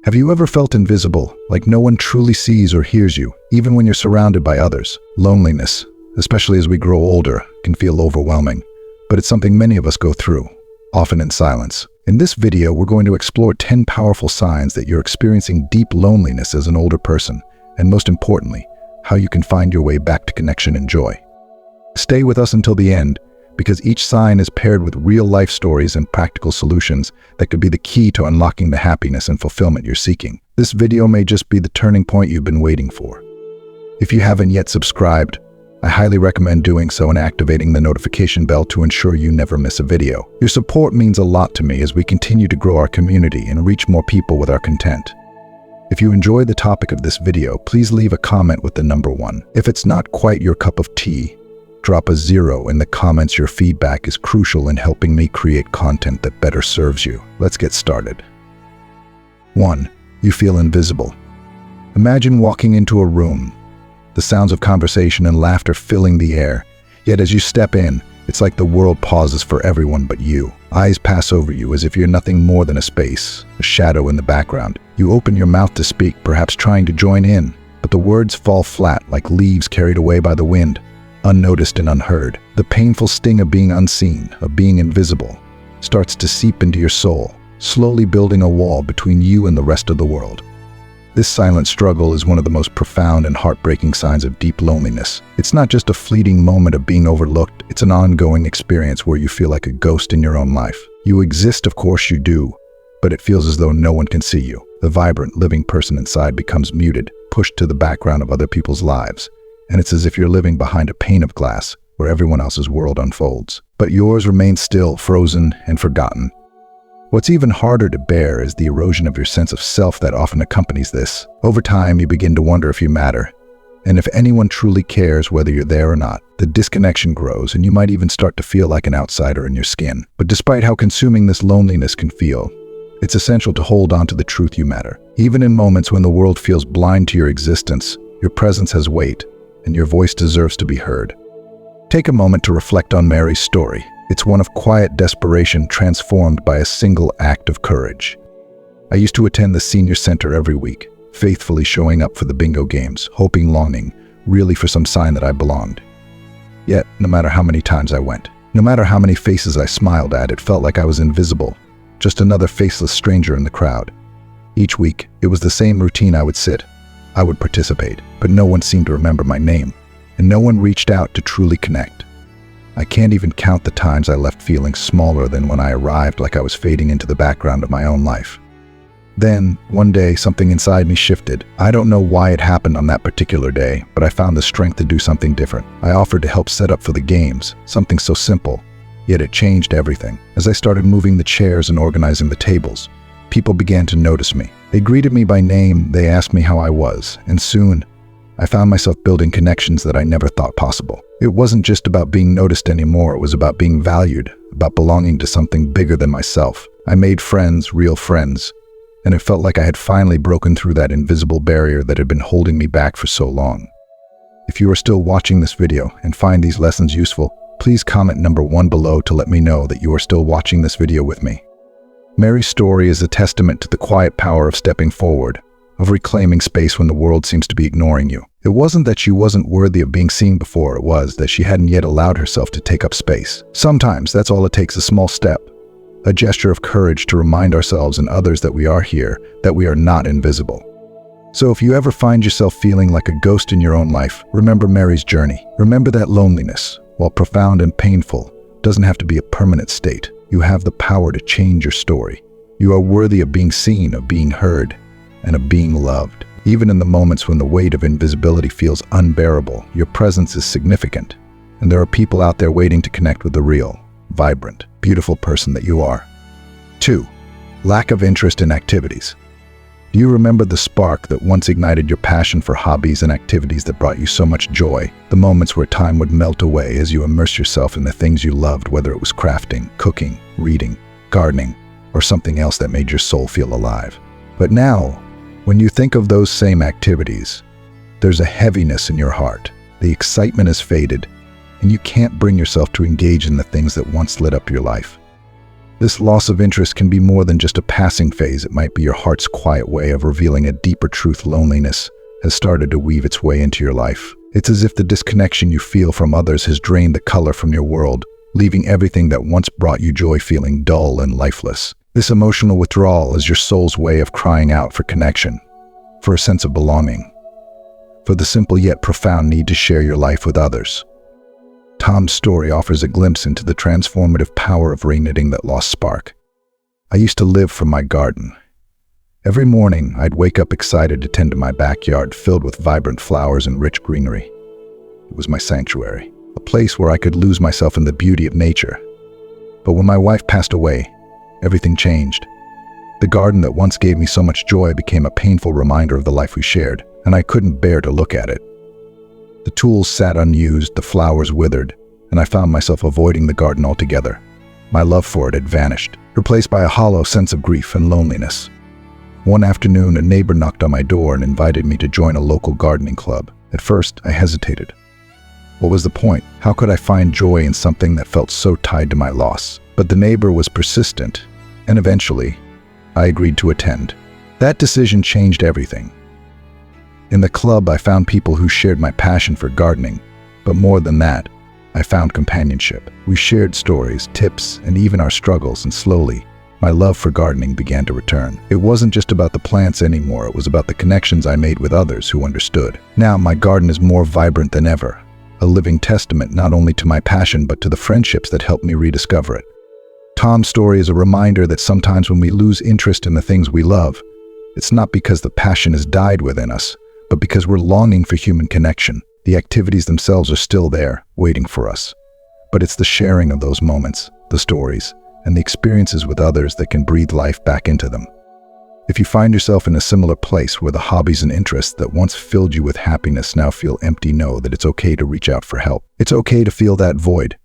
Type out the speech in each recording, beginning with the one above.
Have you ever felt invisible, like no one truly sees or hears you, even when you're surrounded by others? Loneliness, especially as we grow older, can feel overwhelming, but it's something many of us go through, often in silence. In this video, we're going to explore 10 powerful signs that you're experiencing deep loneliness as an older person, and most importantly, how you can find your way back to connection and joy. Stay with us until the end, because each sign is paired with real-life stories and practical solutions that could be the key to unlocking the happiness and fulfillment you're seeking. This video may just be the turning point you've been waiting for. If you haven't yet subscribed, I highly recommend doing so and activating the notification bell to ensure you never miss a video. Your support means a lot to me as we continue to grow our community and reach more people with our content. If you enjoy the topic of this video, please leave a comment with the number 1. If it's not quite your cup of tea, drop a 0 in the comments. Your feedback is crucial in helping me create content that better serves you. Let's get started. 1. You feel invisible. Imagine walking into a room, the sounds of conversation and laughter filling the air. Yet as you step in, it's like the world pauses for everyone but you. Eyes pass over you as if you're nothing more than a space, a shadow in the background. You open your mouth to speak, perhaps trying to join in, but the words fall flat like leaves carried away by the wind, unnoticed and unheard. The painful sting of being unseen, of being invisible, starts to seep into your soul, slowly building a wall between you and the rest of the world. This silent struggle is one of the most profound and heartbreaking signs of deep loneliness. It's not just a fleeting moment of being overlooked, it's an ongoing experience where you feel like a ghost in your own life. You exist, of course you do, but it feels as though no one can see you. The vibrant, living person inside becomes muted, pushed to the background of other people's lives. And it's as if you're living behind a pane of glass where everyone else's world unfolds. But yours remains still, frozen, and forgotten. What's even harder to bear is the erosion of your sense of self that often accompanies this. Over time, you begin to wonder if you matter, and if anyone truly cares whether you're there or not. The disconnection grows, and you might even start to feel like an outsider in your skin. But despite how consuming this loneliness can feel, it's essential to hold on to the truth you matter. Even in moments when the world feels blind to your existence, your presence has weight, and your voice deserves to be heard. Take a moment to reflect on Mary's story. It's one of quiet desperation transformed by a single act of courage. I used to attend the senior center every week, faithfully showing up for the bingo games, hoping, longing, really for some sign that I belonged. Yet, no matter how many times I went, no matter how many faces I smiled at, it felt like I was invisible, just another faceless stranger in the crowd. Each week, it was the same routine. I would sit, I would participate, but no one seemed to remember my name, and no one reached out to truly connect. I can't even count the times I left feeling smaller than when I arrived, like I was fading into the background of my own life. Then, one day, something inside me shifted. I don't know why it happened on that particular day, but I found the strength to do something different. I offered to help set up for the games, something so simple, yet it changed everything. As I started moving the chairs and organizing the tables, people began to notice me. They greeted me by name, they asked me how I was, and soon, I found myself building connections that I never thought possible. It wasn't just about being noticed anymore, it was about being valued, about belonging to something bigger than myself. I made friends, real friends, and it felt like I had finally broken through that invisible barrier that had been holding me back for so long. If you are still watching this video and find these lessons useful, please comment number 1 below to let me know that you are still watching this video with me. Mary's story is a testament to the quiet power of stepping forward, of reclaiming space when the world seems to be ignoring you. It wasn't that she wasn't worthy of being seen before, it was that she hadn't yet allowed herself to take up space. Sometimes that's all it takes, a small step, a gesture of courage to remind ourselves and others that we are here, that we are not invisible. So if you ever find yourself feeling like a ghost in your own life, remember Mary's journey. Remember that loneliness, while profound and painful, doesn't have to be a permanent state. You have the power to change your story. You are worthy of being seen, of being heard, and of being loved. Even in the moments when the weight of invisibility feels unbearable, your presence is significant, and there are people out there waiting to connect with the real, vibrant, beautiful person that you are. 2. Lack of interest in activities. Do you remember the spark that once ignited your passion for hobbies and activities that brought you so much joy? The moments where time would melt away as you immerse yourself in the things you loved, whether it was crafting, cooking, reading, gardening, or something else that made your soul feel alive. But now, when you think of those same activities, there's a heaviness in your heart. The excitement has faded, and you can't bring yourself to engage in the things that once lit up your life. This loss of interest can be more than just a passing phase. It might be your heart's quiet way of revealing a deeper truth. Loneliness has started to weave its way into your life. It's as if the disconnection you feel from others has drained the color from your world, leaving everything that once brought you joy feeling dull and lifeless. This emotional withdrawal is your soul's way of crying out for connection, for a sense of belonging, for the simple yet profound need to share your life with others. Tom's story offers a glimpse into the transformative power of reigniting that lost spark. I used to live from my garden. Every morning, I'd wake up excited to tend to my backyard filled with vibrant flowers and rich greenery. It was my sanctuary, a place where I could lose myself in the beauty of nature. But when my wife passed away, everything changed. The garden that once gave me so much joy became a painful reminder of the life we shared, and I couldn't bear to look at it. The tools sat unused, the flowers withered, and I found myself avoiding the garden altogether. My love for it had vanished, replaced by a hollow sense of grief and loneliness. One afternoon, a neighbor knocked on my door and invited me to join a local gardening club. At first, I hesitated. What was the point? How could I find joy in something that felt so tied to my loss? But the neighbor was persistent, and eventually, I agreed to attend. That decision changed everything. In the club, I found people who shared my passion for gardening, but more than that, I found companionship. We shared stories, tips, and even our struggles, and slowly, my love for gardening began to return. It wasn't just about the plants anymore, it was about the connections I made with others who understood. Now, my garden is more vibrant than ever, a living testament not only to my passion but to the friendships that helped me rediscover it. Tom's story is a reminder that sometimes when we lose interest in the things we love, it's not because the passion has died within us, but because we're longing for human connection. The activities themselves are still there, waiting for us. But it's the sharing of those moments, the stories, and the experiences with others that can breathe life back into them. If you find yourself in a similar place where the hobbies and interests that once filled you with happiness now feel empty, know that it's okay to reach out for help. It's okay to feel that void,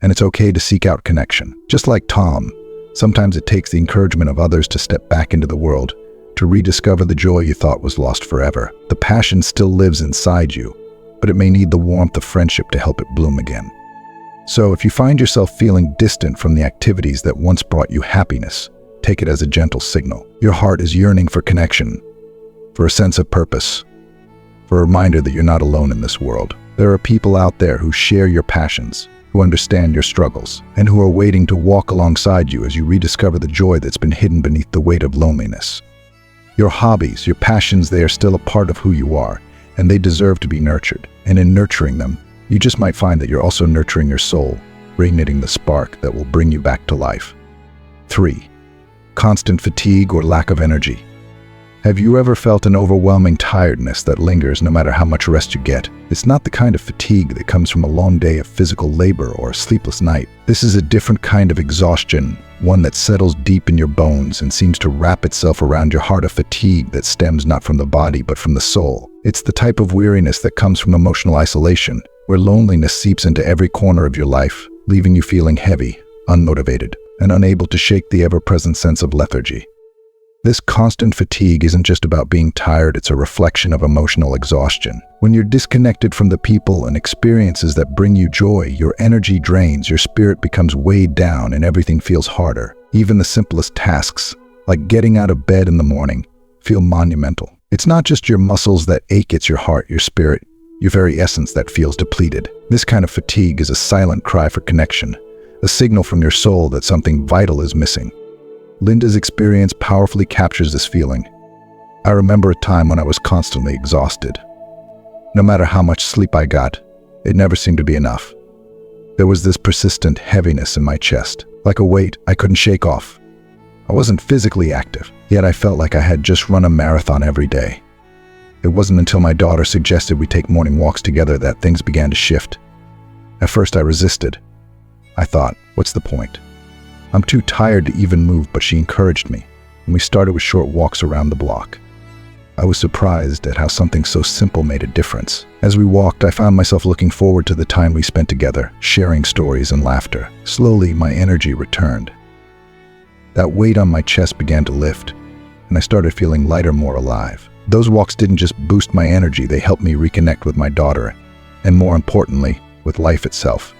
and it's okay to seek out connection. Just like Tom, sometimes it takes the encouragement of others to step back into the world, to rediscover the joy you thought was lost forever. The passion still lives inside you, but it may need the warmth of friendship to help it bloom again. So if you find yourself feeling distant from the activities that once brought you happiness, take it as a gentle signal. Your heart is yearning for connection, for a sense of purpose, for a reminder that you're not alone in this world. There are people out there who share your passions, who understand your struggles, and who are waiting to walk alongside you as you rediscover the joy that's been hidden beneath the weight of loneliness. Your hobbies, your passions, they are still a part of who you are, and they deserve to be nurtured. And in nurturing them, you just might find that you're also nurturing your soul, reigniting the spark that will bring you back to life. 3. Constant fatigue or lack of energy. Have you ever felt an overwhelming tiredness that lingers no matter how much rest you get? It's not the kind of fatigue that comes from a long day of physical labor or a sleepless night. This is a different kind of exhaustion, one that settles deep in your bones and seems to wrap itself around your heart, a fatigue that stems not from the body but from the soul. It's the type of weariness that comes from emotional isolation, where loneliness seeps into every corner of your life, leaving you feeling heavy, unmotivated, and unable to shake the ever-present sense of lethargy. This constant fatigue isn't just about being tired, it's a reflection of emotional exhaustion. When you're disconnected from the people and experiences that bring you joy, your energy drains, your spirit becomes weighed down, and everything feels harder. Even the simplest tasks, like getting out of bed in the morning, feel monumental. It's not just your muscles that ache, it's your heart, your spirit, your very essence that feels depleted. This kind of fatigue is a silent cry for connection, a signal from your soul that something vital is missing. Linda's experience powerfully captures this feeling. I remember a time when I was constantly exhausted. No matter how much sleep I got, it never seemed to be enough. There was this persistent heaviness in my chest, like a weight I couldn't shake off. I wasn't physically active, yet I felt like I had just run a marathon every day. It wasn't until my daughter suggested we take morning walks together that things began to shift. At first I resisted. I thought, what's the point? I'm too tired to even move, but she encouraged me, and we started with short walks around the block. I was surprised at how something so simple made a difference. As we walked, I found myself looking forward to the time we spent together, sharing stories and laughter. Slowly, my energy returned. That weight on my chest began to lift, and I started feeling lighter, more alive. Those walks didn't just boost my energy, they helped me reconnect with my daughter, and more importantly, with life itself.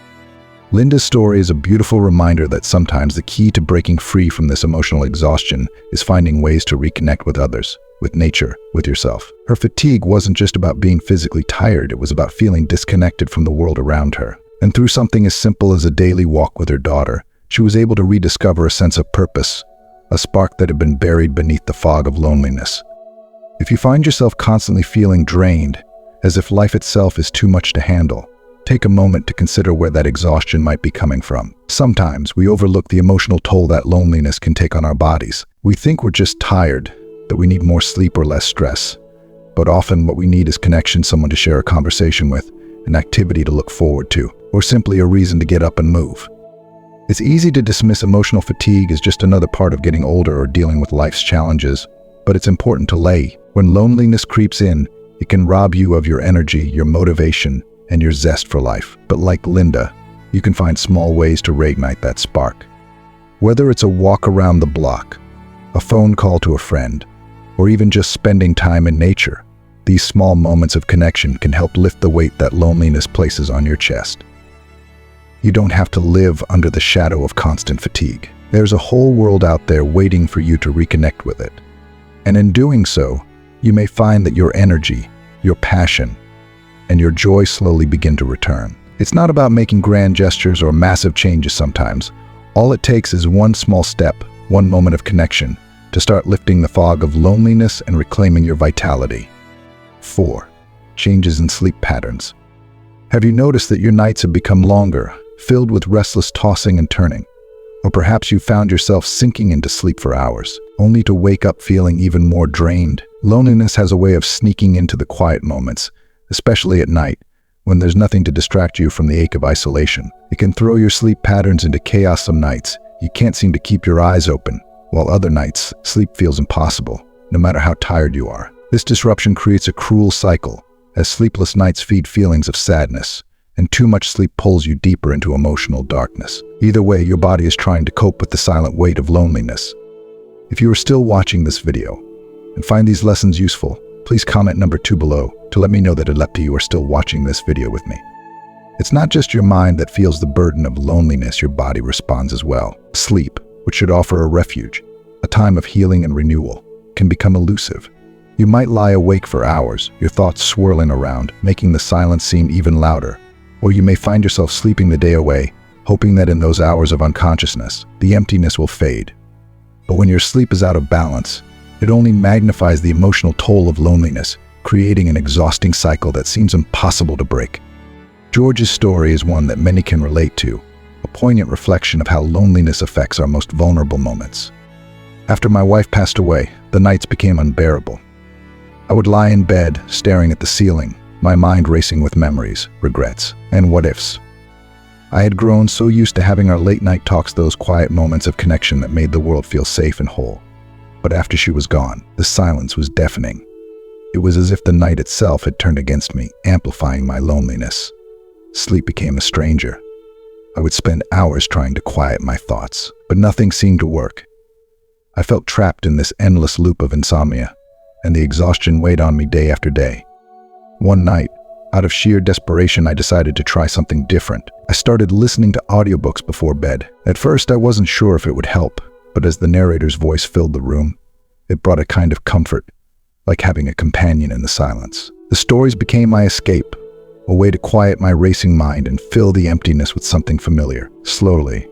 Linda's story is a beautiful reminder that sometimes the key to breaking free from this emotional exhaustion is finding ways to reconnect with others, with nature, with yourself. Her fatigue wasn't just about being physically tired, it was about feeling disconnected from the world around her. And through something as simple as a daily walk with her daughter, she was able to rediscover a sense of purpose, a spark that had been buried beneath the fog of loneliness. If you find yourself constantly feeling drained, as if life itself is too much to handle, take a moment to consider where that exhaustion might be coming from. Sometimes we overlook the emotional toll that loneliness can take on our bodies. We think we're just tired, that we need more sleep or less stress. But often what we need is connection, someone to share a conversation with, an activity to look forward to, or simply a reason to get up and move. It's easy to dismiss emotional fatigue as just another part of getting older or dealing with life's challenges, but it's important to lay. When loneliness creeps in, it can rob you of your energy, your motivation, and your zest for life. But like Linda, you can find small ways to reignite that spark. Whether it's a walk around the block, a phone call to a friend, or even just spending time in nature, these small moments of connection can help lift the weight that loneliness places on your chest. You don't have to live under the shadow of constant fatigue. There's a whole world out there waiting for you to reconnect with it. And in doing so, you may find that your energy, your passion, and your joy slowly begin to return. It's not about making grand gestures or massive changes sometimes. All it takes is one small step, one moment of connection, to start lifting the fog of loneliness and reclaiming your vitality. 4. Changes in sleep patterns. Have you noticed that your nights have become longer, filled with restless tossing and turning? Or perhaps you found yourself sinking into sleep for hours, only to wake up feeling even more drained. Loneliness has a way of sneaking into the quiet moments, especially at night, when there's nothing to distract you from the ache of isolation. It can throw your sleep patterns into chaos. Some nights, you can't seem to keep your eyes open, while other nights, sleep feels impossible, no matter how tired you are. This disruption creates a cruel cycle, as sleepless nights feed feelings of sadness, and too much sleep pulls you deeper into emotional darkness. Either way, your body is trying to cope with the silent weight of loneliness. If you are still watching this video and find these lessons useful, please comment number 2 below to let me know that you are still watching this video with me. It's not just your mind that feels the burden of loneliness, your body responds as well. Sleep, which should offer a refuge, a time of healing and renewal, can become elusive. You might lie awake for hours, your thoughts swirling around, making the silence seem even louder. Or you may find yourself sleeping the day away, hoping that in those hours of unconsciousness, the emptiness will fade. But when your sleep is out of balance, it only magnifies the emotional toll of loneliness, creating an exhausting cycle that seems impossible to break. George's story is one that many can relate to, a poignant reflection of how loneliness affects our most vulnerable moments. After my wife passed away, the nights became unbearable. I would lie in bed, staring at the ceiling, my mind racing with memories, regrets, and what-ifs. I had grown so used to having our late-night talks, those quiet moments of connection that made the world feel safe and whole. But after she was gone, the silence was deafening. It was as if the night itself had turned against me, amplifying my loneliness. Sleep became a stranger. I would spend hours trying to quiet my thoughts, but nothing seemed to work. I felt trapped in this endless loop of insomnia, and the exhaustion weighed on me day after day. One night, out of sheer desperation, I decided to try something different. I started listening to audiobooks before bed. At first, I wasn't sure if it would help, but as the narrator's voice filled the room, it brought a kind of comfort, like having a companion in the silence. The stories became my escape, a way to quiet my racing mind and fill the emptiness with something familiar. Slowly,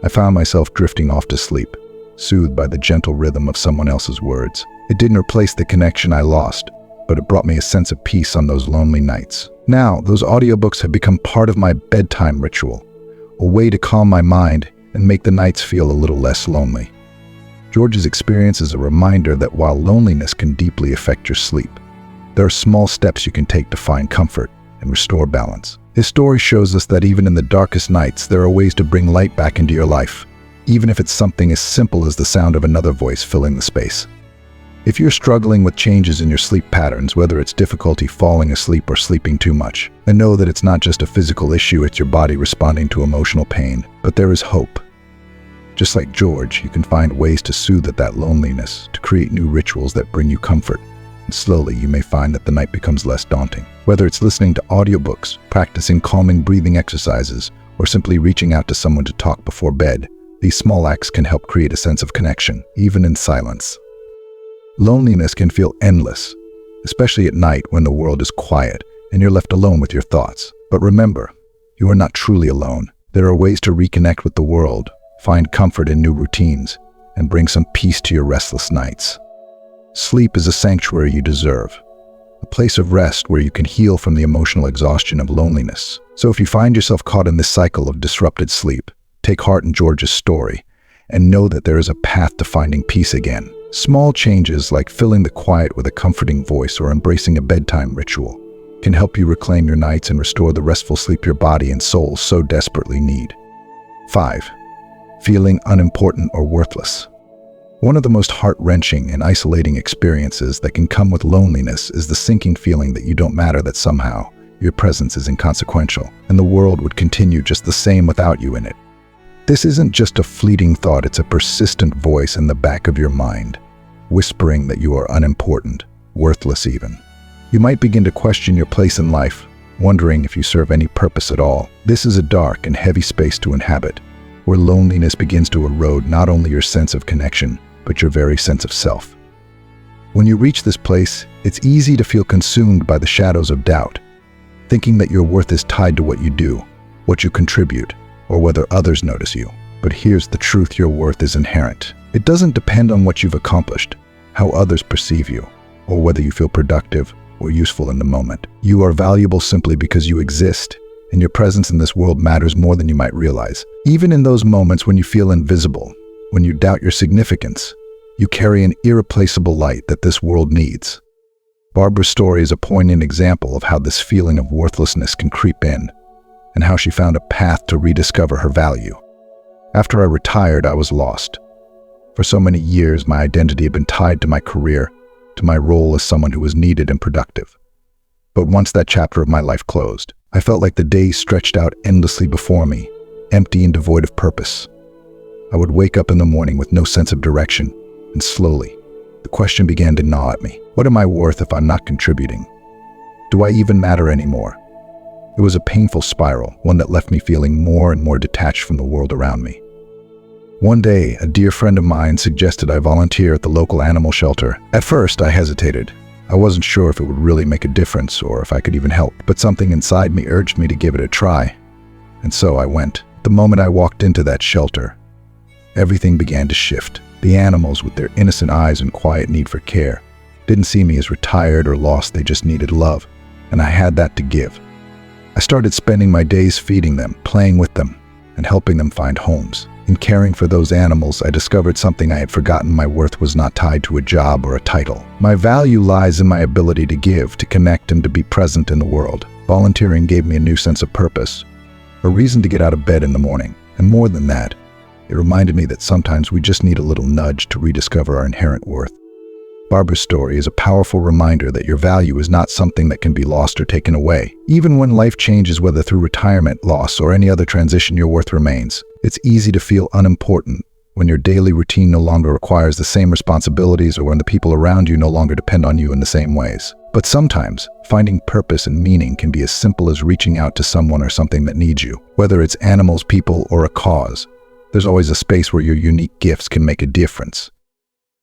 I found myself drifting off to sleep, soothed by the gentle rhythm of someone else's words. It didn't replace the connection I lost, but it brought me a sense of peace on those lonely nights. Now, those audiobooks have become part of my bedtime ritual, a way to calm my mind and make the nights feel a little less lonely. George's experience is a reminder that while loneliness can deeply affect your sleep, there are small steps you can take to find comfort and restore balance. His story shows us that even in the darkest nights, there are ways to bring light back into your life, even if it's something as simple as the sound of another voice filling the space. If you're struggling with changes in your sleep patterns, whether it's difficulty falling asleep or sleeping too much, then know that it's not just a physical issue, it's your body responding to emotional pain. But there is hope. Just like George, you can find ways to soothe that loneliness, to create new rituals that bring you comfort. And slowly, you may find that the night becomes less daunting. Whether it's listening to audiobooks, practicing calming breathing exercises, or simply reaching out to someone to talk before bed. These small acts can help create a sense of connection, even in silence. Loneliness can feel endless, especially at night when the world is quiet and you're left alone with your thoughts. But remember, you are not truly alone. There are ways to reconnect with the world, find comfort in new routines, and bring some peace to your restless nights. Sleep is a sanctuary you deserve, a place of rest where you can heal from the emotional exhaustion of loneliness. So if you find yourself caught in this cycle of disrupted sleep, take heart in George's story and know that there is a path to finding peace again. Small changes like filling the quiet with a comforting voice or embracing a bedtime ritual can help you reclaim your nights and restore the restful sleep your body and soul so desperately need. 5. Feeling unimportant or worthless. One of the most heart-wrenching and isolating experiences that can come with loneliness is the sinking feeling that you don't matter, that somehow your presence is inconsequential and the world would continue just the same without you in it. This isn't just a fleeting thought, it's a persistent voice in the back of your mind, whispering that you are unimportant, worthless even. You might begin to question your place in life, wondering if you serve any purpose at all. This is a dark and heavy space to inhabit, where loneliness begins to erode not only your sense of connection, but your very sense of self. When you reach this place, it's easy to feel consumed by the shadows of doubt, thinking that your worth is tied to what you do, what you contribute, or whether others notice you. But here's the truth: your worth is inherent. It doesn't depend on what you've accomplished, how others perceive you, or whether you feel productive or useful in the moment. You are valuable simply because you exist, and your presence in this world matters more than you might realize. Even in those moments when you feel invisible, when you doubt your significance, you carry an irreplaceable light that this world needs. Barbara's story is a poignant example of how this feeling of worthlessness can creep in, and how she found a path to rediscover her value. After I retired, I was lost. For so many years, my identity had been tied to my career, to my role as someone who was needed and productive. But once that chapter of my life closed, I felt like the days stretched out endlessly before me, empty and devoid of purpose. I would wake up in the morning with no sense of direction, and slowly, the question began to gnaw at me. What am I worth if I'm not contributing? Do I even matter anymore? It was a painful spiral, one that left me feeling more and more detached from the world around me. One day, a dear friend of mine suggested I volunteer at the local animal shelter. At first, I hesitated. I wasn't sure if it would really make a difference or if I could even help, but something inside me urged me to give it a try. And so I went. The moment I walked into that shelter, everything began to shift. The animals, with their innocent eyes and quiet need for care, didn't see me as retired or lost. They just needed love, and I had that to give. I started spending my days feeding them, playing with them, and helping them find homes. In caring for those animals, I discovered something I had forgotten: my worth was not tied to a job or a title. My value lies in my ability to give, to connect, and to be present in the world. Volunteering gave me a new sense of purpose, a reason to get out of bed in the morning. And more than that, it reminded me that sometimes we just need a little nudge to rediscover our inherent worth. Barbara's story is a powerful reminder that your value is not something that can be lost or taken away. Even when life changes, whether through retirement, loss, or any other transition, your worth remains. It's easy to feel unimportant when your daily routine no longer requires the same responsibilities, or when the people around you no longer depend on you in the same ways. But sometimes, finding purpose and meaning can be as simple as reaching out to someone or something that needs you. Whether it's animals, people, or a cause, there's always a space where your unique gifts can make a difference.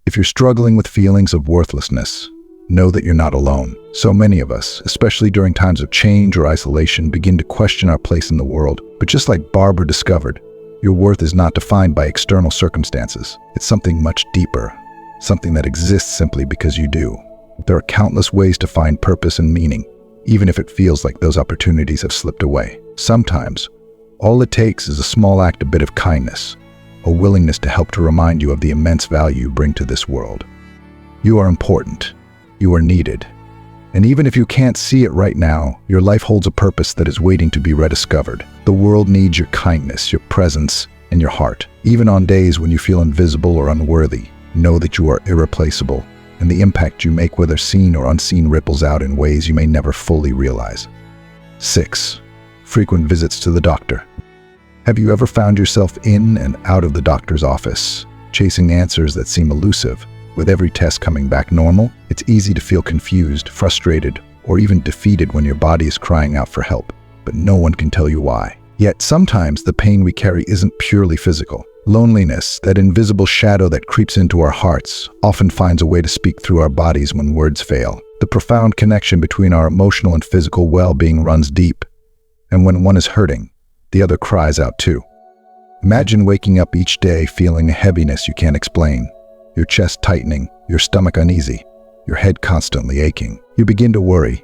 If you're struggling with feelings of worthlessness, know that you're not alone. So many of us, especially during times of change or isolation, begin to question our place in the world. But just like Barbara discovered, your worth is not defined by external circumstances. It's something much deeper, something that exists simply because you do. There are countless ways to find purpose and meaning, even if it feels like those opportunities have slipped away. Sometimes, all it takes is a small act, a bit of kindness, a willingness to help, to remind you of the immense value you bring to this world. You are important. You are needed. And even if you can't see it right now, your life holds a purpose that is waiting to be rediscovered. The world needs your kindness, your presence, and your heart. Even on days when you feel invisible or unworthy, know that you are irreplaceable, and the impact you make, whether seen or unseen, ripples out in ways you may never fully realize. 6. Frequent visits to the doctor. Have you ever found yourself in and out of the doctor's office, chasing answers that seem elusive? With every test coming back normal, it's easy to feel confused, frustrated, or even defeated when your body is crying out for help, but no one can tell you why. Yet sometimes the pain we carry isn't purely physical. Loneliness, that invisible shadow that creeps into our hearts, often finds a way to speak through our bodies when words fail. The profound connection between our emotional and physical well-being runs deep, and when one is hurting, the other cries out too. Imagine waking up each day feeling a heaviness you can't explain, your chest tightening, your stomach uneasy, your head constantly aching. You begin to worry,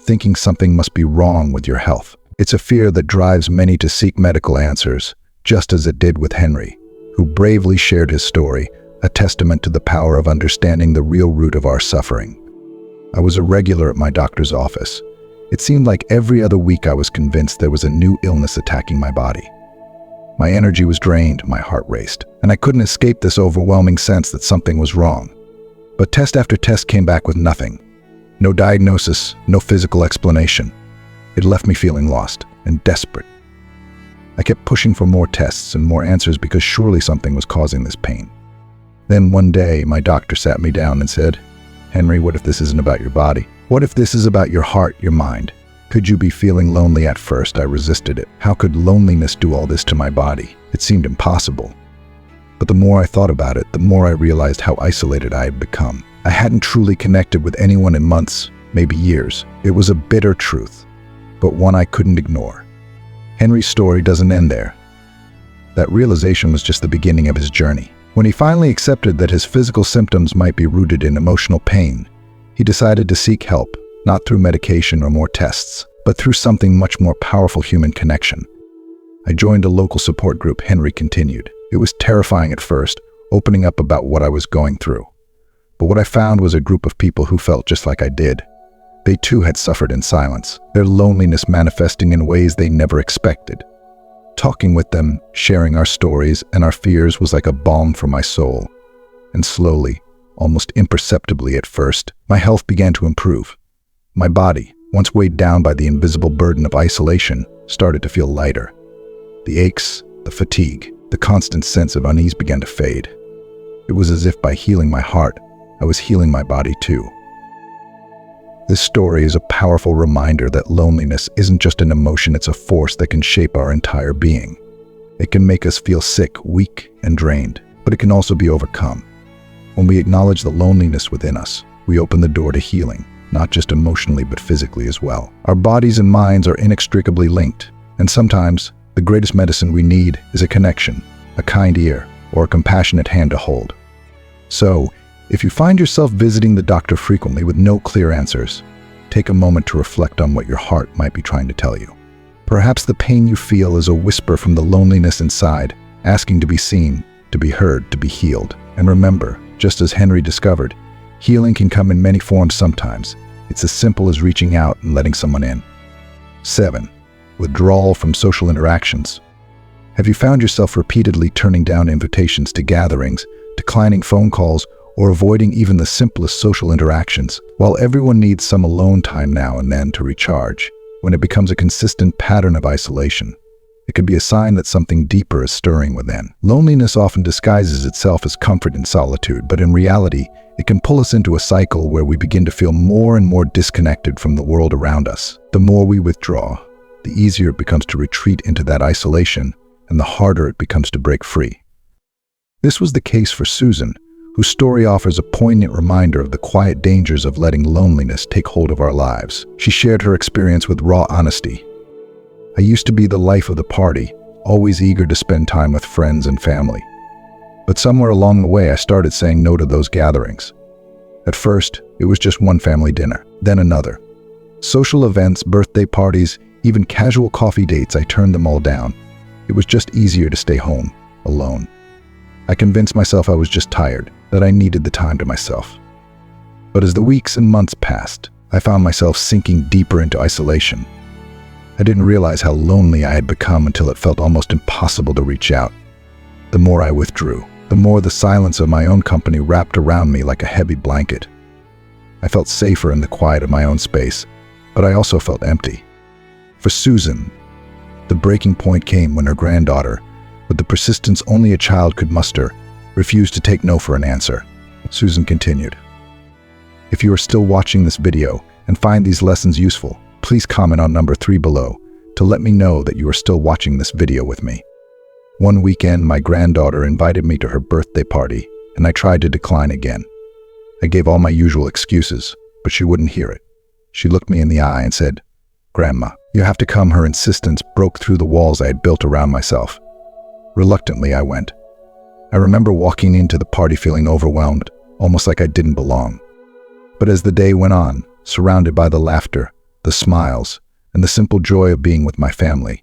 thinking something must be wrong with your health. It's a fear that drives many to seek medical answers, just as it did with Henry, who bravely shared his story, a testament to the power of understanding the real root of our suffering. I was a regular at my doctor's office. It seemed like every other week I was convinced there was a new illness attacking my body. My energy was drained, my heart raced, and I couldn't escape this overwhelming sense that something was wrong. But test after test came back with nothing. No diagnosis, no physical explanation. It left me feeling lost and desperate. I kept pushing for more tests and more answers because surely something was causing this pain. Then one day, my doctor sat me down and said, "Henry, what if this isn't about your body? What if this is about your heart, your mind? Could you be feeling lonely at first?" I resisted it. How could loneliness do all this to my body? It seemed impossible. But the more I thought about it, the more I realized how isolated I had become. I hadn't truly connected with anyone in months, maybe years. It was a bitter truth, but one I couldn't ignore. Henry's story doesn't end there. That realization was just the beginning of his journey. When he finally accepted that his physical symptoms might be rooted in emotional pain, he decided to seek help, not through medication or more tests, but through something much more powerful: human connection. I joined a local support group, Henry continued. It was terrifying at first, opening up about what I was going through. But what I found was a group of people who felt just like I did. They too had suffered in silence, their loneliness manifesting in ways they never expected. Talking with them, sharing our stories and our fears was like a balm for my soul. And slowly, almost imperceptibly at first, my health began to improve. My body, once weighed down by the invisible burden of isolation, started to feel lighter. The aches, the fatigue, the constant sense of unease began to fade. It was as if by healing my heart, I was healing my body too. This story is a powerful reminder that loneliness isn't just an emotion, it's a force that can shape our entire being. It can make us feel sick, weak, and drained, but it can also be overcome. When we acknowledge the loneliness within us, we open the door to healing, not just emotionally but physically as well. Our bodies and minds are inextricably linked, and sometimes the greatest medicine we need is a connection, a kind ear, or a compassionate hand to hold. So, if you find yourself visiting the doctor frequently with no clear answers, take a moment to reflect on what your heart might be trying to tell you. Perhaps the pain you feel is a whisper from the loneliness inside, asking to be seen, to be heard, to be healed. And remember, just as Henry discovered, healing can come in many forms sometimes. It's as simple as reaching out and letting someone in. 7. Withdrawal from social interactions. Have you found yourself repeatedly turning down invitations to gatherings, declining phone calls, or avoiding even the simplest social interactions? While everyone needs some alone time now and then to recharge, when it becomes a consistent pattern of isolation, it could be a sign that something deeper is stirring within. Loneliness often disguises itself as comfort in solitude, but in reality, it can pull us into a cycle where we begin to feel more and more disconnected from the world around us. The more we withdraw, the easier it becomes to retreat into that isolation, and the harder it becomes to break free. This was the case for Susan, whose story offers a poignant reminder of the quiet dangers of letting loneliness take hold of our lives. She shared her experience with raw honesty. "I used to be the life of the party, always eager to spend time with friends and family. But somewhere along the way, I started saying no to those gatherings. At first, it was just one family dinner, then another. Social events, birthday parties, even casual coffee dates, I turned them all down. It was just easier to stay home, alone. I convinced myself I was just tired, that I needed the time to myself. But as the weeks and months passed, I found myself sinking deeper into isolation. I didn't realize how lonely I had become until it felt almost impossible to reach out. The more I withdrew, the more the silence of my own company wrapped around me like a heavy blanket. I felt safer in the quiet of my own space, but I also felt empty. For Susan, the breaking point came when her granddaughter, with the persistence only a child could muster, refused to take no for an answer. Susan continued. If you are still watching this video and find these lessons useful, please comment on number 3 below to let me know that you are still watching this video with me. One weekend, my granddaughter invited me to her birthday party, and I tried to decline again. I gave all my usual excuses, but she wouldn't hear it. She looked me in the eye and said, "Grandma, you have to come." Her insistence broke through the walls I had built around myself. Reluctantly, I went. I remember walking into the party feeling overwhelmed, almost like I didn't belong. But as the day went on, surrounded by the laughter, the smiles, and the simple joy of being with my family,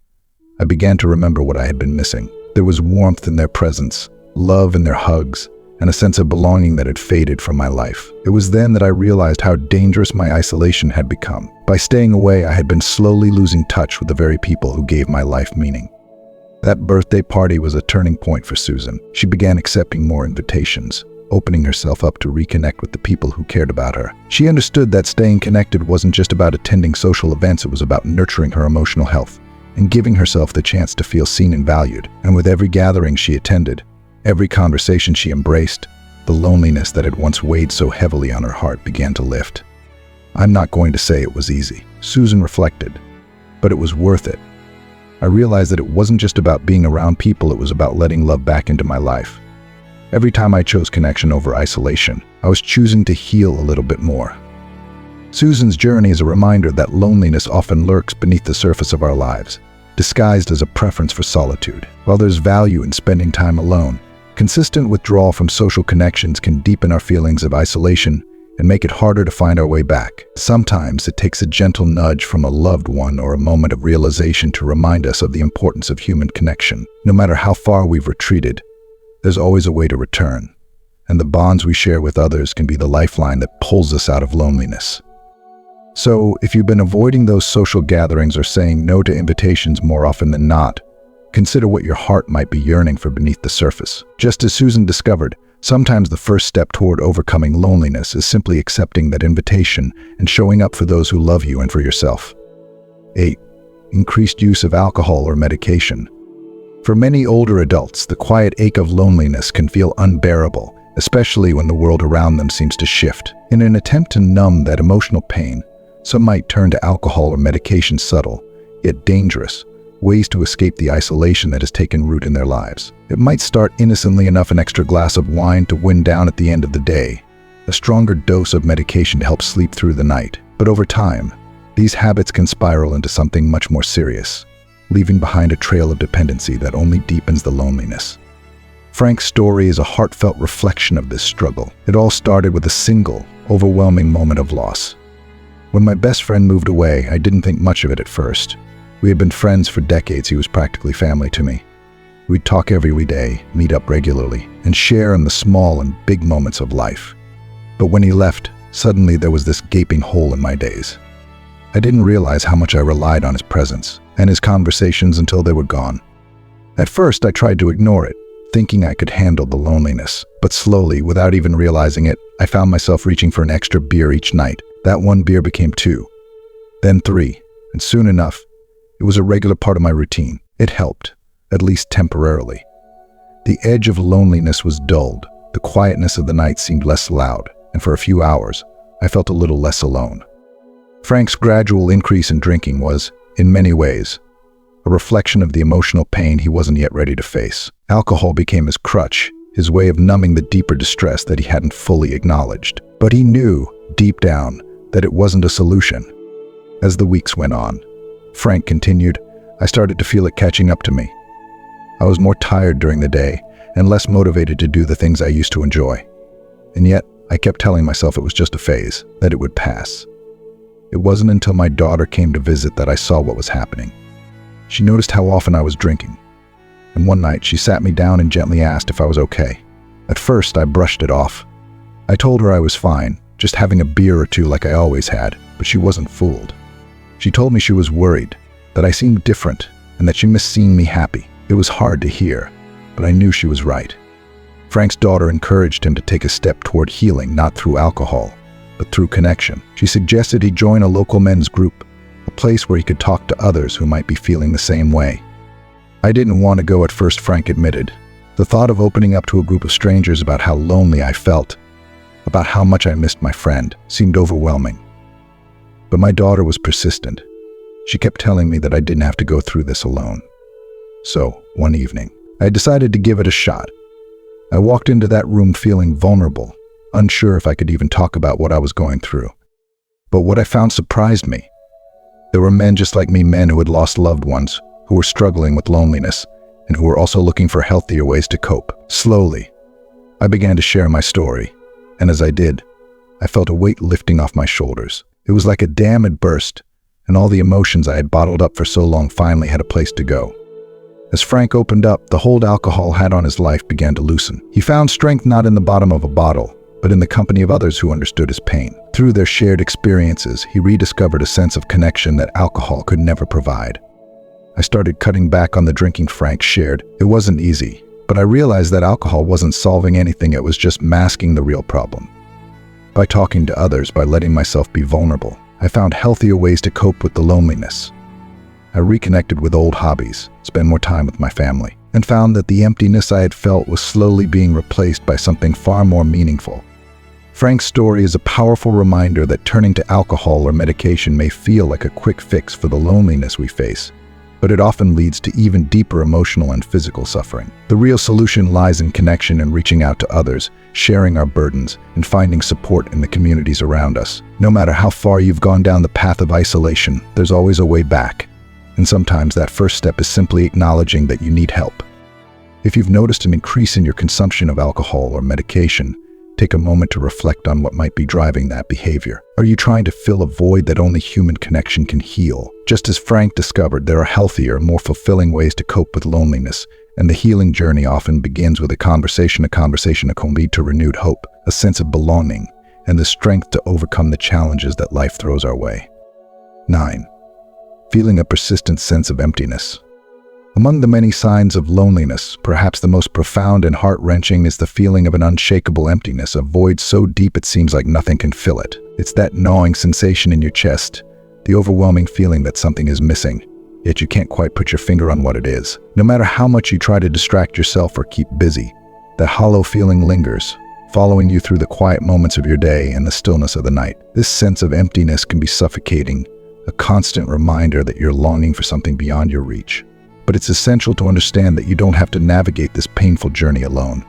I began to remember what I had been missing. There was warmth in their presence, love in their hugs, and a sense of belonging that had faded from my life. It was then that I realized how dangerous my isolation had become. By staying away, I had been slowly losing touch with the very people who gave my life meaning. That birthday party was a turning point for Susan. She began accepting more invitations, opening herself up to reconnect with the people who cared about her. She understood that staying connected wasn't just about attending social events, it was about nurturing her emotional health and giving herself the chance to feel seen and valued. And with every gathering she attended, every conversation she embraced, the loneliness that had once weighed so heavily on her heart began to lift. I'm not going to say it was easy, Susan reflected, but it was worth it. I realized that it wasn't just about being around people, it was about letting love back into my life. Every time I chose connection over isolation, I was choosing to heal a little bit more. Susan's journey is a reminder that loneliness often lurks beneath the surface of our lives, disguised as a preference for solitude. While there's value in spending time alone, consistent withdrawal from social connections can deepen our feelings of isolation and make it harder to find our way back. Sometimes it takes a gentle nudge from a loved one or a moment of realization to remind us of the importance of human connection. No matter how far we've retreated, there's always a way to return, and the bonds we share with others can be the lifeline that pulls us out of loneliness. So, if you've been avoiding those social gatherings or saying no to invitations more often than not, consider what your heart might be yearning for beneath the surface. Just as Susan discovered, sometimes the first step toward overcoming loneliness is simply accepting that invitation and showing up for those who love you and for yourself. 8. Increased use of alcohol or medication. For many older adults, the quiet ache of loneliness can feel unbearable, especially when the world around them seems to shift. In an attempt to numb that emotional pain, some might turn to alcohol or medication, subtle, yet dangerous, ways to escape the isolation that has taken root in their lives. It might start innocently enough: an extra glass of wine to wind down at the end of the day, a stronger dose of medication to help sleep through the night. But over time, these habits can spiral into something much more serious, leaving behind a trail of dependency that only deepens the loneliness. Frank's story is a heartfelt reflection of this struggle. It all started with a single, overwhelming moment of loss. When my best friend moved away, I didn't think much of it at first. We had been friends for decades. He was practically family to me. We'd talk every day, meet up regularly, and share in the small and big moments of life. But when he left, suddenly there was this gaping hole in my days. I didn't realize how much I relied on his presence and his conversations until they were gone. At first, I tried to ignore it, thinking I could handle the loneliness. But slowly, without even realizing it, I found myself reaching for an extra beer each night. That one beer became 2, then 3, and soon enough, it was a regular part of my routine. It helped, at least temporarily. The edge of loneliness was dulled, the quietness of the night seemed less loud, and for a few hours, I felt a little less alone. Frank's gradual increase in drinking was, in many ways, a reflection of the emotional pain he wasn't yet ready to face. Alcohol became his crutch, his way of numbing the deeper distress that he hadn't fully acknowledged. But he knew, deep down, that it wasn't a solution. As the weeks went on, Frank continued, I started to feel it catching up to me. I was more tired during the day and less motivated to do the things I used to enjoy. And yet, I kept telling myself it was just a phase, that it would pass. It wasn't until my daughter came to visit that I saw what was happening. She noticed how often I was drinking, and one night she sat me down and gently asked if I was okay. At first, I brushed it off. I told her I was fine, just having a beer or two like I always had, but she wasn't fooled. She told me she was worried, that I seemed different, and that she missed seeing me happy. It was hard to hear, but I knew she was right. Frank's daughter encouraged him to take a step toward healing, not through alcohol, but through connection. She suggested he join a local men's group, a place where he could talk to others who might be feeling the same way. I didn't want to go at first, Frank admitted. The thought of opening up to a group of strangers about how lonely I felt, about how much I missed my friend, seemed overwhelming. But my daughter was persistent. She kept telling me that I didn't have to go through this alone. So, one evening, I decided to give it a shot. I walked into that room feeling vulnerable, unsure if I could even talk about what I was going through. But what I found surprised me. There were men just like me, men who had lost loved ones, who were struggling with loneliness, and who were also looking for healthier ways to cope. Slowly, I began to share my story, and as I did, I felt a weight lifting off my shoulders. It was like a dam had burst, and all the emotions I had bottled up for so long finally had a place to go. As Frank opened up, the hold alcohol had on his life began to loosen. He found strength not in the bottom of a bottle, but in the company of others who understood his pain. Through their shared experiences, he rediscovered a sense of connection that alcohol could never provide. I started cutting back on the drinking Frank shared. It wasn't easy, but I realized that alcohol wasn't solving anything, it was just masking the real problem. By talking to others, by letting myself be vulnerable, I found healthier ways to cope with the loneliness. I reconnected with old hobbies, spent more time with my family, and found that the emptiness I had felt was slowly being replaced by something far more meaningful. Frank's story is a powerful reminder that turning to alcohol or medication may feel like a quick fix for the loneliness we face, but it often leads to even deeper emotional and physical suffering. The real solution lies in connection and reaching out to others, sharing our burdens, and finding support in the communities around us. No matter how far you've gone down the path of isolation, there's always a way back. And sometimes that first step is simply acknowledging that you need help. If you've noticed an increase in your consumption of alcohol or medication, take a moment to reflect on what might be driving that behavior. Are you trying to fill a void that only human connection can heal? Just as Frank discovered, there are healthier, more fulfilling ways to cope with loneliness, and the healing journey often begins with a conversation that can lead to renewed hope, a sense of belonging, and the strength to overcome the challenges that life throws our way. 9. Feeling a persistent sense of emptiness. Among the many signs of loneliness, perhaps the most profound and heart-wrenching is the feeling of an unshakable emptiness, a void so deep it seems like nothing can fill it. It's that gnawing sensation in your chest, the overwhelming feeling that something is missing, yet you can't quite put your finger on what it is. No matter how much you try to distract yourself or keep busy, that hollow feeling lingers, following you through the quiet moments of your day and the stillness of the night. This sense of emptiness can be suffocating, a constant reminder that you're longing for something beyond your reach. But it's essential to understand that you don't have to navigate this painful journey alone.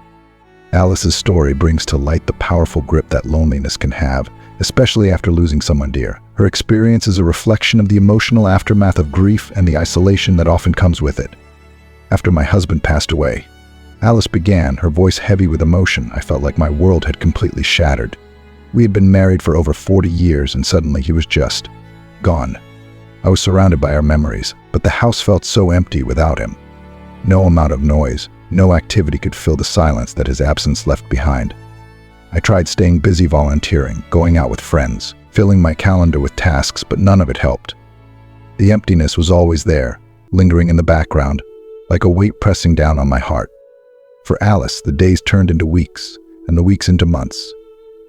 Alice's story brings to light the powerful grip that loneliness can have, especially after losing someone dear. Her experience is a reflection of the emotional aftermath of grief and the isolation that often comes with it. After my husband passed away, Alice began, her voice heavy with emotion. I felt like my world had completely shattered. We had been married for over 40 years and suddenly he was just gone. I was surrounded by our memories, but the house felt so empty without him. No amount of noise, no activity could fill the silence that his absence left behind. I tried staying busy volunteering, going out with friends, filling my calendar with tasks, but none of it helped. The emptiness was always there, lingering in the background, like a weight pressing down on my heart. For Alice, the days turned into weeks, and the weeks into months.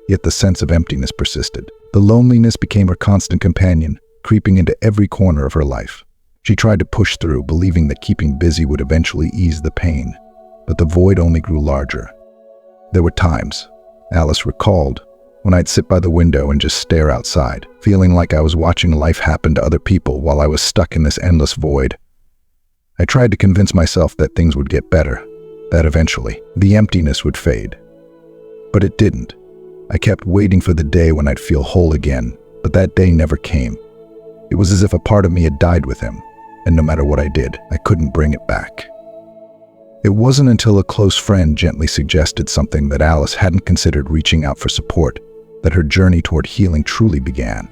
Yet the sense of emptiness persisted. The loneliness became her constant companion, creeping into every corner of her life. She tried to push through, believing that keeping busy would eventually ease the pain, but the void only grew larger. There were times, Alice recalled, when I'd sit by the window and just stare outside, feeling like I was watching life happen to other people while I was stuck in this endless void. I tried to convince myself that things would get better, that eventually the emptiness would fade. But it didn't. I kept waiting for the day when I'd feel whole again, but that day never came. It was as if a part of me had died with him, and no matter what I did, I couldn't bring it back. It wasn't until a close friend gently suggested something that Alice hadn't considered, reaching out for support, that her journey toward healing truly began.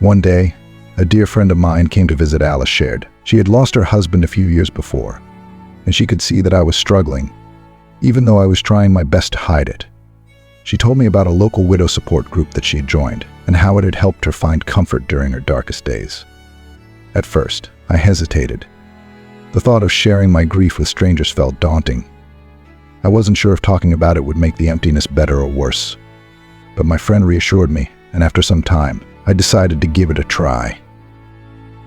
One day, a dear friend of mine came to visit. Alice shared. She had lost her husband a few years before, and she could see that I was struggling, even though I was trying my best to hide it. She told me about a local widow support group that she had joined, and how it had helped her find comfort during her darkest days. At first, I hesitated. The thought of sharing my grief with strangers felt daunting. I wasn't sure if talking about it would make the emptiness better or worse. But my friend reassured me, and after some time, I decided to give it a try.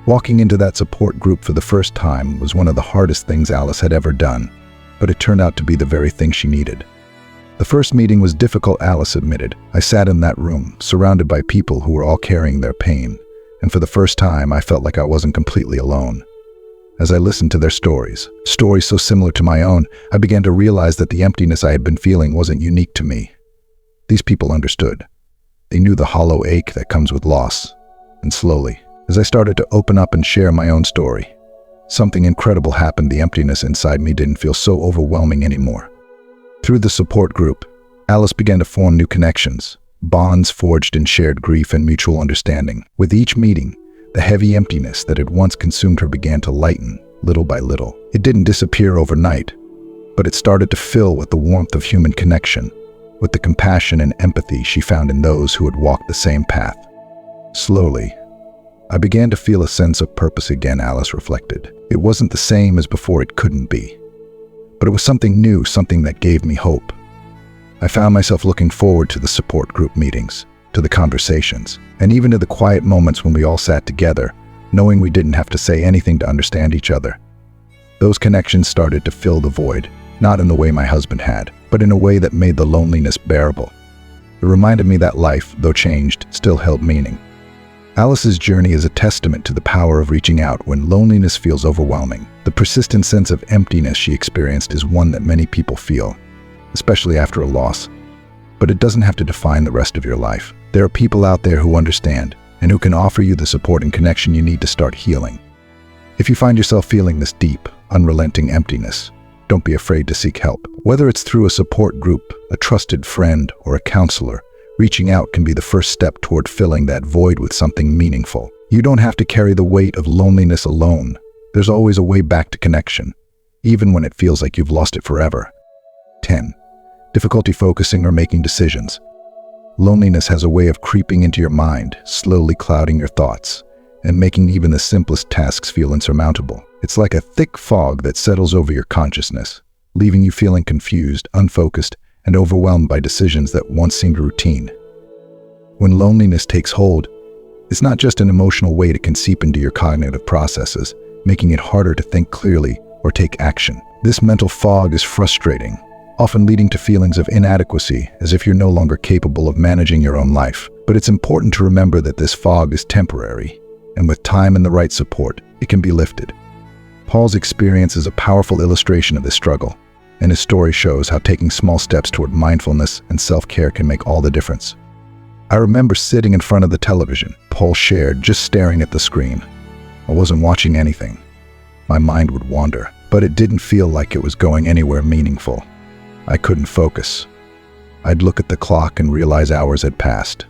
Walking into that support group for the first time was one of the hardest things Alice had ever done, but it turned out to be the very thing she needed. The first meeting was difficult, Alice admitted. I sat in that room, surrounded by people who were all carrying their pain, and for the first time, I felt like I wasn't completely alone. As I listened to their stories so similar to my own, I began to realize that the emptiness I had been feeling wasn't unique to me. These people understood. They knew the hollow ache that comes with loss. And slowly, as I started to open up and share my own story, something incredible happened. The emptiness inside me didn't feel so overwhelming anymore. Through the support group, Alice began to form new connections, bonds forged in shared grief and mutual understanding. With each meeting, the heavy emptiness that had once consumed her began to lighten, little by little. It didn't disappear overnight, but it started to fill with the warmth of human connection, with the compassion and empathy she found in those who had walked the same path. Slowly, I began to feel a sense of purpose again, Alice reflected. It wasn't the same as before, it couldn't be. But it was something new, something that gave me hope. I found myself looking forward to the support group meetings, to the conversations, and even to the quiet moments when we all sat together, knowing we didn't have to say anything to understand each other. Those connections started to fill the void, not in the way my husband had, but in a way that made the loneliness bearable. It reminded me that life, though changed, still held meaning. Alice's journey is a testament to the power of reaching out when loneliness feels overwhelming. The persistent sense of emptiness she experienced is one that many people feel, especially after a loss. But it doesn't have to define the rest of your life. There are people out there who understand and who can offer you the support and connection you need to start healing. If you find yourself feeling this deep, unrelenting emptiness, don't be afraid to seek help. Whether it's through a support group, a trusted friend, or a counselor, reaching out can be the first step toward filling that void with something meaningful. You don't have to carry the weight of loneliness alone. There's always a way back to connection, even when it feels like you've lost it forever. 10. Difficulty focusing or making decisions. Loneliness has a way of creeping into your mind, slowly clouding your thoughts, and making even the simplest tasks feel insurmountable. It's like a thick fog that settles over your consciousness, leaving you feeling confused, unfocused, and overwhelmed by decisions that once seemed routine. When loneliness takes hold, it's not just an emotional weight, it can seep into your cognitive processes, making it harder to think clearly or take action. This mental fog is frustrating, often leading to feelings of inadequacy, as if you're no longer capable of managing your own life. But it's important to remember that this fog is temporary, and with time and the right support, it can be lifted. Paul's experience is a powerful illustration of this struggle, and his story shows how taking small steps toward mindfulness and self-care can make all the difference. I remember sitting in front of the television, Paul shared, just staring at the screen. I wasn't watching anything. My mind would wander, but it didn't feel like it was going anywhere meaningful. I couldn't focus. I'd look at the clock and realize hours had passed,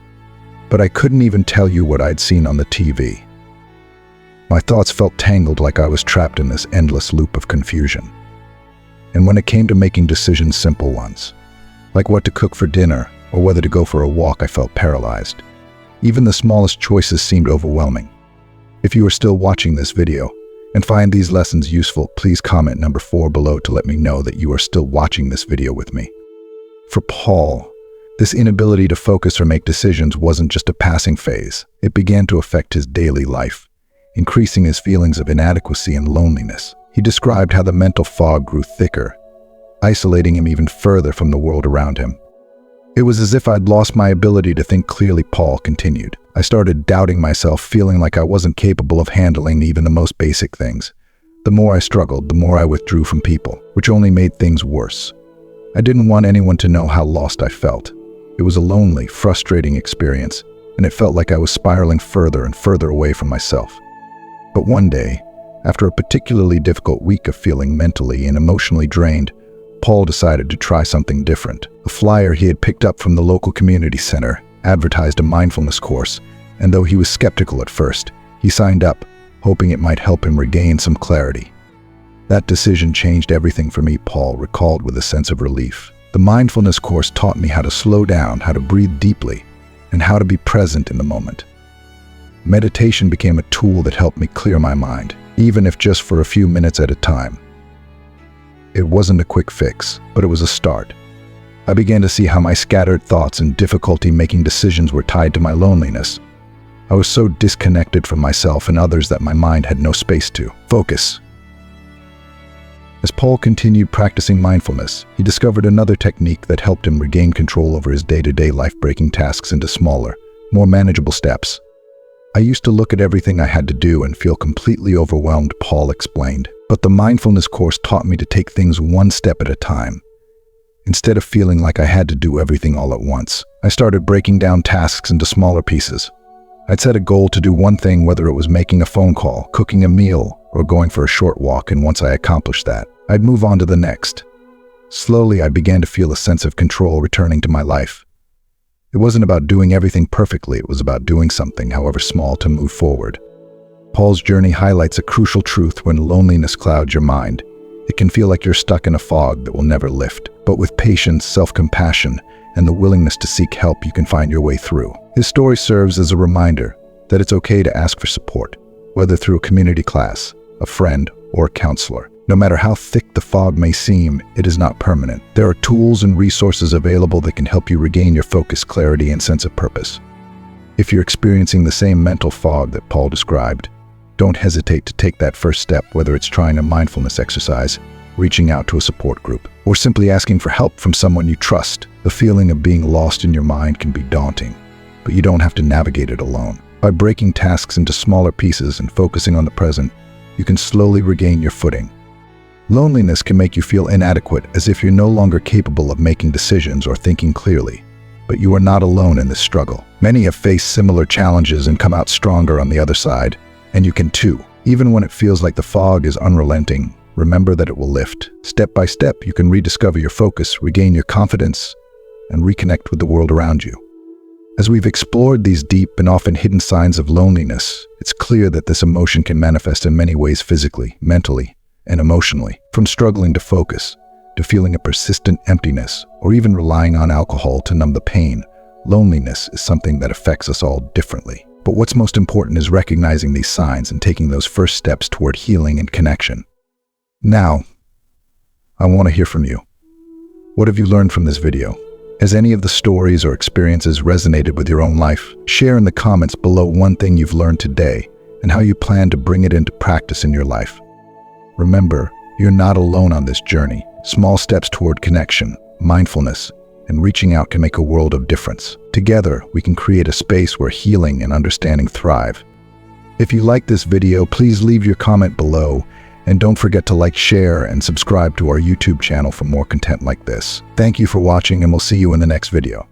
but I couldn't even tell you what I'd seen on the TV. My thoughts felt tangled, like I was trapped in this endless loop of confusion. And when it came to making decisions, simple ones, like what to cook for dinner or whether to go for a walk, I felt paralyzed. Even the smallest choices seemed overwhelming. If you are still watching this video and find these lessons useful, please comment number 4 below to let me know that you are still watching this video with me. For Paul, this inability to focus or make decisions wasn't just a passing phase. It began to affect his daily life, increasing his feelings of inadequacy and loneliness. He described how the mental fog grew thicker, isolating him even further from the world around him. It was as if I'd lost my ability to think clearly, Paul continued. I started doubting myself, feeling like I wasn't capable of handling even the most basic things. The more I struggled, the more I withdrew from people, which only made things worse. I didn't want anyone to know how lost I felt. It was a lonely, frustrating experience, and it felt like I was spiraling further and further away from myself. But one day, after a particularly difficult week of feeling mentally and emotionally drained, Paul decided to try something different. A flyer he had picked up from the local community center advertised a mindfulness course, and though he was skeptical at first, he signed up, hoping it might help him regain some clarity. That decision changed everything for me, Paul recalled with a sense of relief. The mindfulness course taught me how to slow down, how to breathe deeply, and how to be present in the moment. Meditation became a tool that helped me clear my mind, even if just for a few minutes at a time. It wasn't a quick fix, but it was a start. I began to see how my scattered thoughts and difficulty making decisions were tied to my loneliness. I was so disconnected from myself and others that my mind had no space to focus. As Paul continued practicing mindfulness, he discovered another technique that helped him regain control over his day-to-day life, breaking tasks into smaller, more manageable steps. I used to look at everything I had to do and feel completely overwhelmed, Paul explained. But the mindfulness course taught me to take things one step at a time. Instead of feeling like I had to do everything all at once, I started breaking down tasks into smaller pieces. I'd set a goal to do one thing, whether it was making a phone call, cooking a meal, or going for a short walk, and once I accomplished that, I'd move on to the next. Slowly, I began to feel a sense of control returning to my life. It wasn't about doing everything perfectly, it was about doing something, however small, to move forward. Paul's journey highlights a crucial truth: when loneliness clouds your mind, it can feel like you're stuck in a fog that will never lift. But with patience, self-compassion, and the willingness to seek help, you can find your way through. His story serves as a reminder that it's okay to ask for support, whether through a community class, a friend, or a counselor. No matter how thick the fog may seem, it is not permanent. There are tools and resources available that can help you regain your focus, clarity, and sense of purpose. If you're experiencing the same mental fog that Paul described, don't hesitate to take that first step, whether it's trying a mindfulness exercise, reaching out to a support group, or simply asking for help from someone you trust. The feeling of being lost in your mind can be daunting, but you don't have to navigate it alone. By breaking tasks into smaller pieces and focusing on the present, you can slowly regain your footing. Loneliness can make you feel inadequate, as if you're no longer capable of making decisions or thinking clearly. But you are not alone in this struggle. Many have faced similar challenges and come out stronger on the other side, and you can too. Even when it feels like the fog is unrelenting, remember that it will lift. Step by step, you can rediscover your focus, regain your confidence, and reconnect with the world around you. As we've explored these deep and often hidden signs of loneliness, it's clear that this emotion can manifest in many ways: physically, mentally, and emotionally. From struggling to focus, to feeling a persistent emptiness, or even relying on alcohol to numb the pain, loneliness is something that affects us all differently. But what's most important is recognizing these signs and taking those first steps toward healing and connection. Now, I want to hear from you. What have you learned from this video? Has any of the stories or experiences resonated with your own life? Share in the comments below one thing you've learned today and how you plan to bring it into practice in your life. Remember, you're not alone on this journey. Small steps toward connection, mindfulness, and reaching out can make a world of difference. Together, we can create a space where healing and understanding thrive. If you like this video, please leave your comment below, and don't forget to like, share, and subscribe to our YouTube channel for more content like this. Thank you for watching, and we'll see you in the next video.